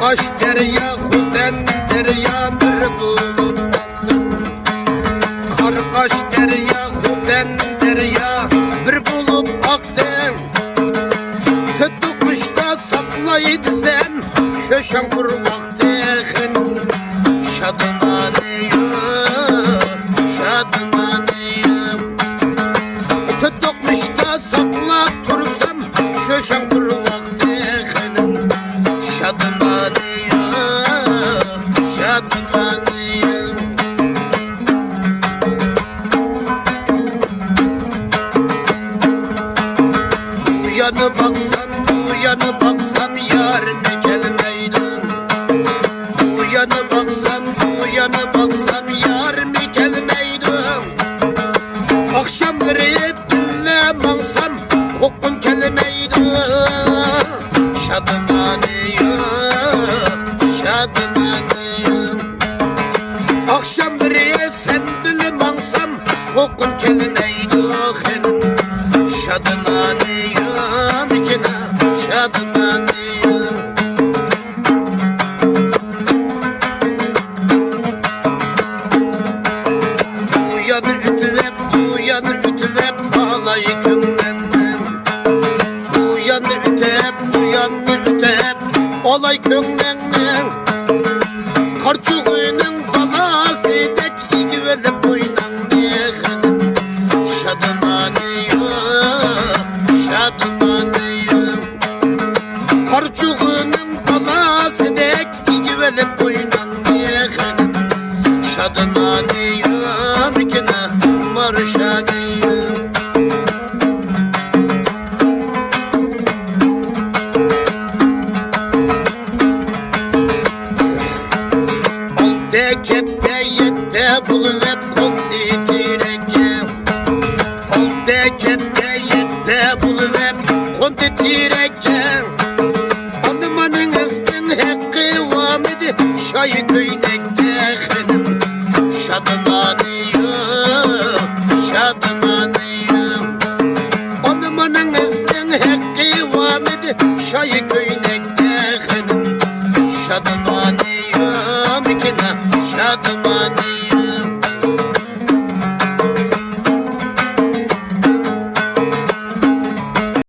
Karkaş derya huden derya bir bulup Karkaş derya huden derya bir bulup aktın Tuttukmuşta saklaydı sen şöşen kur vaktin Şadımanıyım, şadımanıyım Tuttukmuşta sakla tursam şöşen kur vaktin Şadımanıyım, şadımanıyım Uyanı baksan yarime gelmeydin Uyanı baksan yarime gelmeydin Akşamları dinlemansam kokun gelmeydin Şadımanıyım, şadımanıyım Akşamları sen bilmensem kokun gelmeydin Şadımanıyım, ikine şadımanıyım Uyanır ütülep ağlayı kömlendim Uyanır ütep olay kömlendim Karçuğunun balası dek güvelip oynandım Şadımanıyım, şadımanıyım Karçuğunun balası dek güvelip oynandım Şadımanıyım, ikine marşanıyım Kette yette bulup konditirekke Olde kette yette bulup konditirekke Anımanın ızdın hakkı vamidi şayı köynekte Şadımanıyım, şadımanıyım Anımanın ızdın hakkı vamidi şayı köynekte